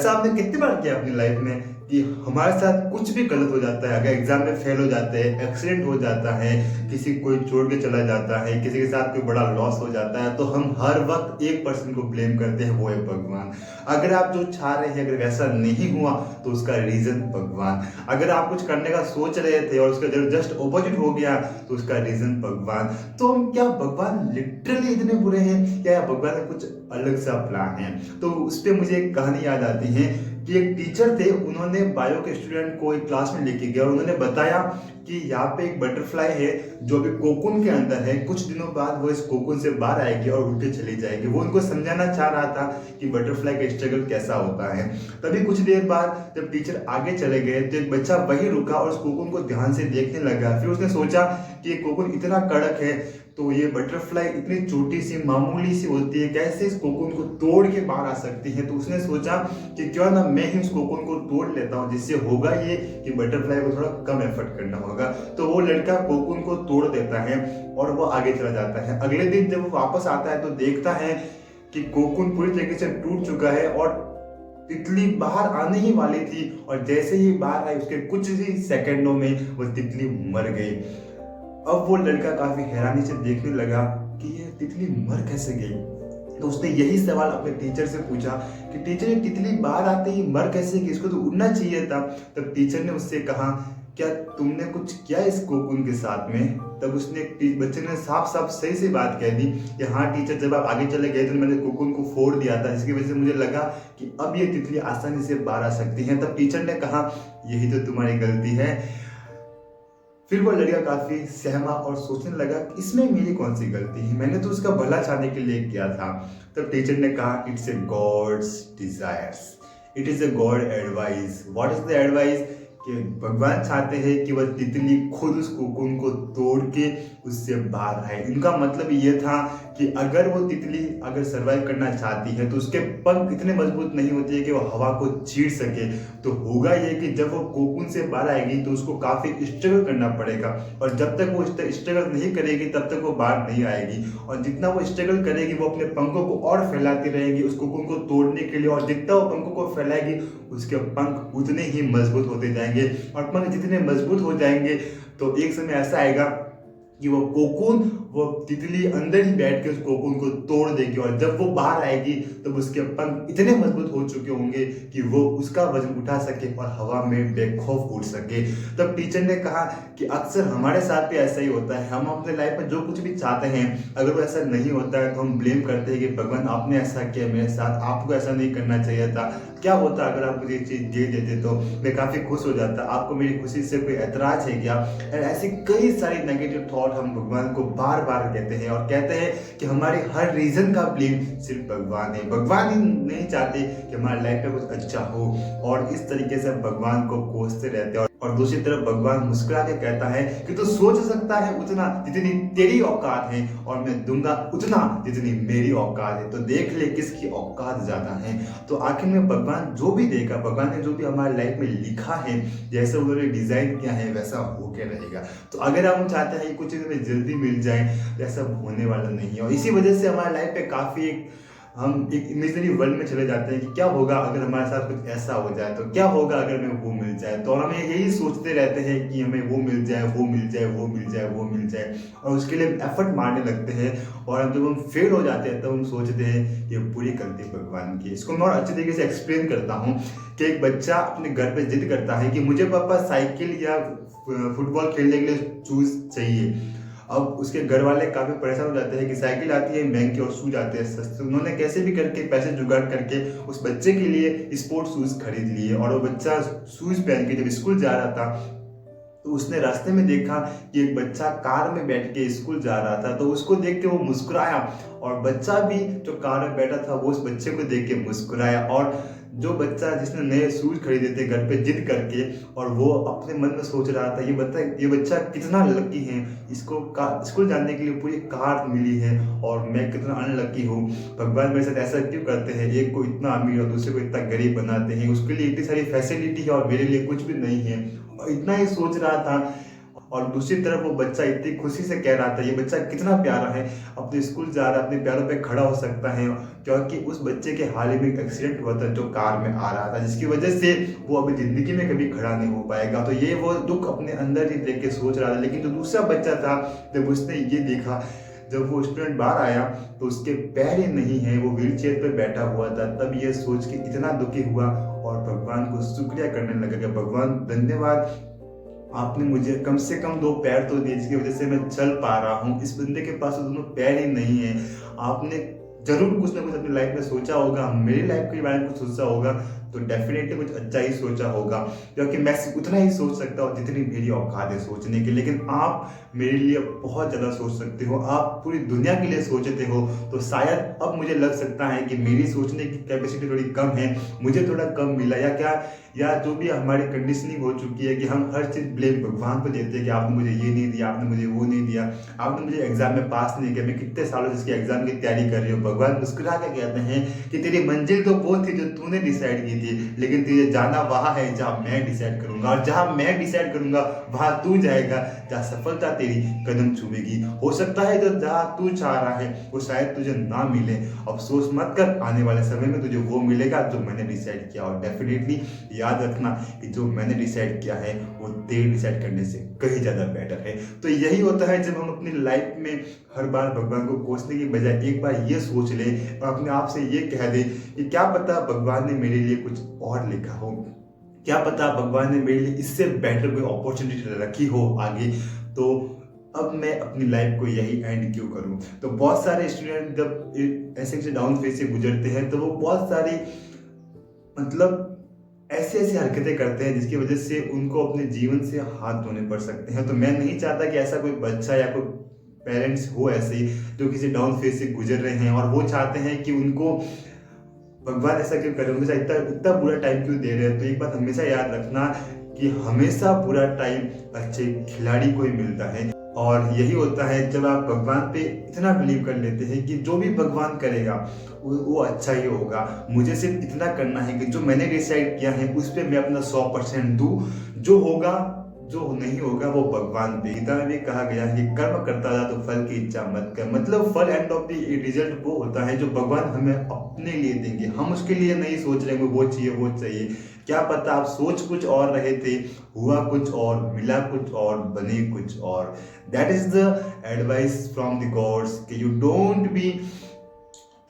ऐसा आपने कितनी बार किया अपनी लाइफ में कि हमारे साथ कुछ भी गलत हो जाता है, अगर एग्जाम में फेल हो जाते हैं, एक्सीडेंट हो जाता है, किसी कोई छोड़ के चला जाता है, किसी के साथ कोई बड़ा लॉस हो जाता है, तो हम हर वक्त एक पर्सन को ब्लेम करते हैं, वो है भगवान। अगर आप जो चाह रहे हैं अगर वैसा नहीं हुआ तो उसका रीजन भगवान। अगर आप कुछ करने का सोच रहे थे और उसका जस्ट ऑपोजिट हो गया तो उसका रीजन भगवान। तो हम क्या भगवान लिटरली इतने बुरे हैं या भगवान का कुछ अलग सा प्लान है? तो उस पर मुझे एक कहानी याद आती है कि एक टीचर थे, उन्होंने बायो के स्टूडेंट को एक क्लास में लेके गया और उन्होंने बताया कि यहाँ पे एक बटरफ्लाई है जो अभी कोकून के अंदर है, कुछ दिनों बाद वो इस कोकून से बाहर आएगी और उड़ के चली जाएगी। वो उनको समझाना चाह रहा था कि बटरफ्लाई का स्ट्रगल कैसा होता है। तभी कुछ देर बाद जब टीचर आगे चले गए तो एक बच्चा वही रुका और उस कोकून को ध्यान से देखने लगा। फिर उसने सोचा कि ये कोकून इतना कड़क है तो ये बटरफ्लाई इतनी छोटी सी मामूली सी होती है, कैसे इस कोकून को तोड़ के बाहर आ सकती है। तो उसने सोचा कि क्यों ना मैं ही उस कोकून को तोड़ लेता हूँ, जिससे होगा ये कि बटरफ्लाई को थोड़ा कम एफर्ट करना होगा। तो वो लड़का कोकून को तोड़ देता है और वो आगे चला जाता है। अगले दिन जब वो वापस आता है तो देखता है कि कोकून पूरी तरीके से टूट चुका है और तितली बाहर आने ही वाली थी और जैसे ही बाहर आई उसके कुछ ही सेकंडों में वो तितली मर गई। अब वो लड़का काफी हैरानी से देखने लगा कि ये तितली मर कैसे गई। तो उसने यही सवाल अपने टीचर से पूछा कि टीचर, ये तितली बाहर आते ही मर कैसे गई, इसको तो उड़ना चाहिए था। तब टीचर ने उससे कहा, क्या तुमने कुछ किया इस कोकून के साथ में? तब उसने बच्चे ने साफ साफ सही सी बात कह दी कि हाँ टीचर, जब आप आगे चले गए तो मैंने कोकून को फोड़ दिया था, जिसकी वजह से मुझे लगा कि अब ये तितली आसानी से बाहर आ सकती है। तब टीचर ने कहा, यही तो तुम्हारी गलती है। फिर वो लड़का काफी सहमा और सोचने लगा कि इसमें मेरी कौन सी गलती है, मैंने तो उसका भला चाहने के लिए किया था। तब टीचर ने कहा, it's a god's desires, it is a god advice. What is the advice? कि भगवान चाहते हैं कि वह तितली खुद उस कोकून को तोड़ के उससे बाहर आए। इनका मतलब ये था कि अगर वो तितली अगर सर्वाइव करना चाहती है तो उसके पंख इतने मजबूत नहीं होते हैं कि वो हवा को चीर सके। तो होगा ये कि जब वो कोकून से बाहर आएगी तो उसको काफी स्ट्रगल करना पड़ेगा और जब तक वो स्ट्रगल नहीं करेगी तब तक वो बाहर नहीं आएगी। और जितना वो स्ट्रगल करेगी वो अपने पंखों को और फैलाती रहेगी उस कोकून को तोड़ने के लिए, और जितना वो पंखों को फैलाएगी उसके पंख उतने ही मजबूत होते जाएंगे। और पंख जितने मजबूत हो जाएंगे तो एक समय ऐसा आएगा कि वो कोकून, वो तितली अंदर ही बैठ के उस कोकून को तोड़ देगी और जब वो बाहर आएगी तब उसके पंख इतने मजबूत हो चुके होंगे कि वो उसका वजन उठा सके और हवा में बेखौफ उड़ सके। तब टीचर ने कहा कि अक्सर हमारे साथ भी ऐसा ही होता है, हम अपने लाइफ में जो कुछ भी चाहते हैं अगर वो ऐसा नहीं होता है तो हम ब्लेम करते हैं कि भगवान आपने ऐसा किया मेरे साथ, आपको ऐसा नहीं करना चाहिए था। क्या होता अगर आप मुझे चीज दे देते तो मैं काफी खुश हो जाता, आपको मेरी खुशी से कोई ऐतराज है क्या? ऐसी कई सारी नेगेटिव थॉट हम भगवान को बार बार कहते हैं और कहते हैं कि हमारे हर रीजन का ब्लेम सिर्फ भगवान है। भगवान ही नहीं चाहते कि हमारी लाइफ में कुछ अच्छा हो और इस तरीके से भगवान को कोसते रहते हैं। और दूसरी तरफ भगवान मुस्कुरा के कहता है कि तू सोच सकता है उतना जितनी तेरी औकात है और मैं दूंगा उतना जितनी मेरी औकात है, तो देख ले किसकी औकात ज्यादा है। तो आखिर में भगवान जो भी देगा, भगवान ने जो भी हमारी लाइफ में लिखा है, जैसे उन्होंने डिजाइन किया है वैसा होके रहेगा। तो अगर हम चाहते हैं कि कुछ चीज़ हमें जल्दी मिल जाए, ऐसा होने वाला नहीं है। और इसी वजह से हमारी लाइफ पे काफी हम एक इमेजिनरी वर्ल्ड में चले जाते हैं कि क्या होगा अगर हमारे साथ कुछ ऐसा हो जाए, तो क्या होगा अगर हमें वो मिल जाए। तो हम यही सोचते रहते हैं कि हमें वो मिल जाए, वो मिल जाए, वो मिल जाए, वो मिल जाए, और उसके लिए एफर्ट मारने लगते हैं। और हम जब हम फेल हो जाते हैं तब हम सोचते हैं कि पूरी गलती भगवान की। इसको मैं और अच्छे तरीके से एक्सप्लेन करता हूँ कि एक बच्चा अपने घर पे जिद करता है कि मुझे पापा साइकिल या फुटबॉल खेलने के लिए शूज चाहिए। अब उसके घर वाले काफी परेशान हो जाते हैं कि साइकिल आती है महंगी और शूज आते हैं सस्ते। उन्होंने कैसे भी करके पैसे जुगाड़ करके उस बच्चे के लिए स्पोर्ट्स शूज खरीद लिए और वो बच्चा शूज पहन के जब स्कूल जा रहा था तो उसने रास्ते में देखा कि एक बच्चा कार में बैठ के स्कूल जा रहा था। तो उसको देख के वो मुस्कुराया और बच्चा भी जो कार में बैठा था वो उस बच्चे को देख के मुस्कुराया। और जो बच्चा जिसने नए शूज खरीदे थे घर पे जिद करके और वो अपने मन में सोच रहा था ये बच्चा कितना लकी है, इसको स्कूल जाने के लिए पूरी कार मिली है और मैं कितना अनलकी हूँ, भगवान मेरे साथ ऐसा क्यों करते हैं, एक को इतना अमीर और दूसरे को इतना गरीब बनाते हैं, उसके लिए इतनी सारी फैसिलिटी है और मेरे लिए कुछ भी नहीं है। और इतना ही सोच रहा था और दूसरी तरफ वो बच्चा इतनी खुशी से कह रहा था, ये बच्चा कितना प्यारा है, अपने स्कूल जा रहा है, अपने पैरों पे खड़ा हो सकता है, क्योंकि उस बच्चे के हाल ही में एक एक्सीडेंट हुआ था जो कार में आ रहा था, जिसकी वजह से वो अभी ज़िंदगी में कभी खड़ा नहीं हो पाएगा। तो ये वो दुख अपने अंदर ही देख के सोच रहा था। लेकिन जो दूसरा बच्चा था, जब उसने ये देखा, जब वो स्टूडेंट बाहर आया तो उसके पैर ही नहीं है, वो व्हील चेयर पर बैठा हुआ था, तब ये सोच के इतना दुखी हुआ और भगवान को शुक्रिया करने लगा कि भगवान धन्यवाद, आपने मुझे कम से कम 2 पैर तो दिए जिसकी वजह से मैं चल पा रहा हूँ। इस बंदे के पास तो दोनों पैर ही नहीं है। आपने जरूर कुछ ना कुछ अपनी लाइफ में सोचा होगा, मेरी लाइफ के बारे में कुछ सोचा होगा, तो डेफिनेटली कुछ अच्छा ही सोचा होगा, क्योंकि मैं उतना ही सोच सकता हूँ जितनी मेरी औकात है सोचने की। लेकिन आप मेरे लिए बहुत ज़्यादा सोच सकते हो, आप पूरी दुनिया के लिए सोचते हो। तो शायद अब मुझे लग सकता है कि मेरी सोचने की कैपेसिटी थोड़ी कम है, मुझे थोड़ा कम मिला, या जो भी हमारी कंडीशनिंग हो चुकी है कि हम हर चीज़ ब्लेम भगवान को देते हैं कि आपने मुझे ये नहीं दिया, आपने मुझे वो नहीं दिया, आपने मुझे एग्जाम में पास नहीं किया, मैं कितने सालों से इसकी एग्जाम की तैयारी कर रही हूँ। भगवान मुस्कुरा के कहते हैं कि तेरी मंजिल तो वो थी जो तूने डिसाइड की थी, लेकिन तुझे जाना वहाँ है जहाँ मैं डिसाइड करूंगा, और जहाँ मैं डिसाइड करूंगा वहाँ तू जाएगा, जहाँ सफलता तेरी कदम छूएगी। हो सकता है जो जहाँ तू चाह रहा है वो शायद तुझे ना मिले, अफसोस मत कर, आने वाले समय में तुझे वो मिलेगा जो मैंने डिसाइड किया। और डेफिनेटली याद रखना कि जो मैंने डिसाइड किया है वो तेरे डिसाइड करने से कहीं ज़्यादा बेटर है। तो यही होता है जब हम अपनी लाइफ में हर बार भगवान को कोसने की बजाय एक बार ये सोच ले और अपने आप से ये कह दे कि क्या पता भगवान ने मेरे लिए कुछ और लिखा हो, क्या पता भगवान ने मेरे लिए इससे बेटर कोई अपॉर्चुनिटी रखी हो आगे, तो अब मैं अपनी लाइफ को यही एंड क्यों करूं। तो बहुत सारे स्टूडेंट जब ऐसे डाउन फेज से गुजरते हैं तो वो बहुत सारी मतलब ऐसी ऐसी हरकतें करते हैं जिसकी वजह से उनको अपने जीवन से हाथ धोने पड़ सकते हैं। तो मैं नहीं चाहता कि ऐसा कोई बच्चा या कोई पेरेंट्स हो ऐसे जो किसी डाउन फेज से गुजर रहे हैं और वो चाहते हैं कि उनको भगवान ऐसा क्यों करे, उनके साथ इतना इतना बुरा टाइम क्यों दे रहे हैं। तो एक बात हमेशा याद रखना कि हमेशा बुरा टाइम अच्छे खिलाड़ी को ही मिलता है। और यही होता है जब आप भगवान पे इतना बिलीव कर लेते हैं कि जो भी भगवान करेगा वो अच्छा ही होगा, मुझे सिर्फ इतना करना है कि जो मैंने डिसाइड किया है उस पर मैं अपना 100% दूँ, जो होगा जो नहीं होगा वो भगवान पे। गीता में भी कहा गया है कि कर्म करता था तो फल की इच्छा मत कर, मतलब फल एंड ऑफ द रिजल्ट वो होता है जो भगवान हमें अपने लिए देंगे। हम उसके लिए नहीं सोच रहे हैं वो चाहिए वो चाहिए, क्या पता आप सोच कुछ और रहे थे, हुआ कुछ और, मिला कुछ और, बने कुछ और। That is the advice from the gods कि you don't be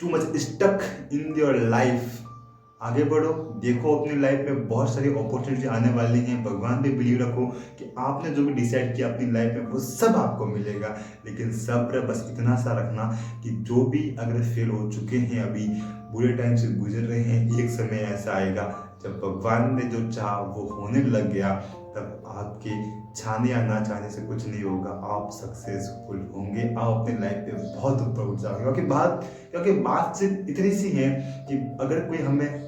too much stuck in your life. आगे बढ़ो, देखो अपनी लाइफ में बहुत सारी अपॉर्चुनिटी आने वाली हैं। भगवान पे बिलीव रखो कि आपने जो भी डिसाइड किया अपनी लाइफ में वो सब आपको मिलेगा। लेकिन सब्र बस इतना सा रखना कि जो भी अगर फेल हो चुके हैं, अभी बुरे टाइम से गुजर रहे हैं, एक समय ऐसा आएगा जब भगवान ने जो चाहा वो होने लग गया, तब आपके चाहने या ना चाहने से कुछ नहीं होगा, आप सक्सेसफुल होंगे, आप अपनी लाइफ पे बहुत ऊपर उठ जाओगे। क्योंकि बात सिर्फ इतनी सी है कि अगर कोई हमें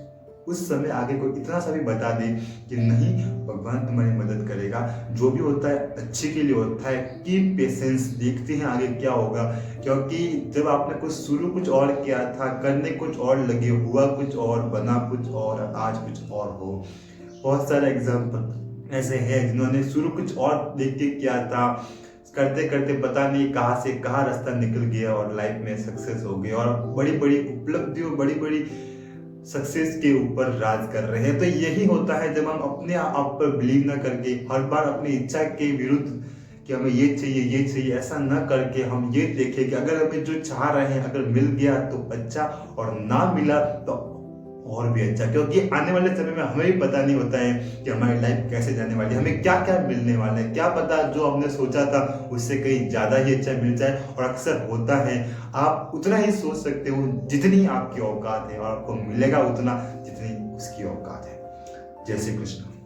उस समय आगे कोई इतना सा भी बता दे कि नहीं भगवान तुम्हारी मदद करेगा, जो भी होता है अच्छे के लिए होता है, कीप पेशेंस, देखते हैं आगे क्या होगा। क्योंकि जब आपने कुछ शुरू कुछ और किया था, करने कुछ और लगे, हुआ कुछ और, बना कुछ और, आज कुछ और हो। बहुत सारे एग्जाम्पल ऐसे हैं जिन्होंने शुरू कुछ और देख के किया था, करते करते पता नहीं कहाँ से कहाँ रास्ता निकल गया और लाइफ में सक्सेस हो गए और बड़ी बड़ी उपलब्धियों, बड़ी बड़ी सक्सेस के ऊपर राज कर रहे हैं। तो यही होता है जब हम अपने आप पर बिलीव ना करके हर बार अपनी इच्छा के विरुद्ध कि हमें ये चाहिए, ऐसा ना करके हम ये देखें कि अगर हमें जो चाह रहे हैं अगर मिल गया तो अच्छा, और ना मिला तो और भी अच्छा। क्योंकि आने वाले समय में हमें भी पता नहीं होता है कि हमारी लाइफ कैसे जाने वाली है, हमें क्या क्या मिलने वाला है, क्या पता जो हमने सोचा था उससे कहीं ज़्यादा ही अच्छा मिल जाए। और अक्सर होता है, आप उतना ही सोच सकते हो जितनी आपकी औकात है और आपको मिलेगा उतना जितनी उसकी औकात है। जय श्री कृष्ण।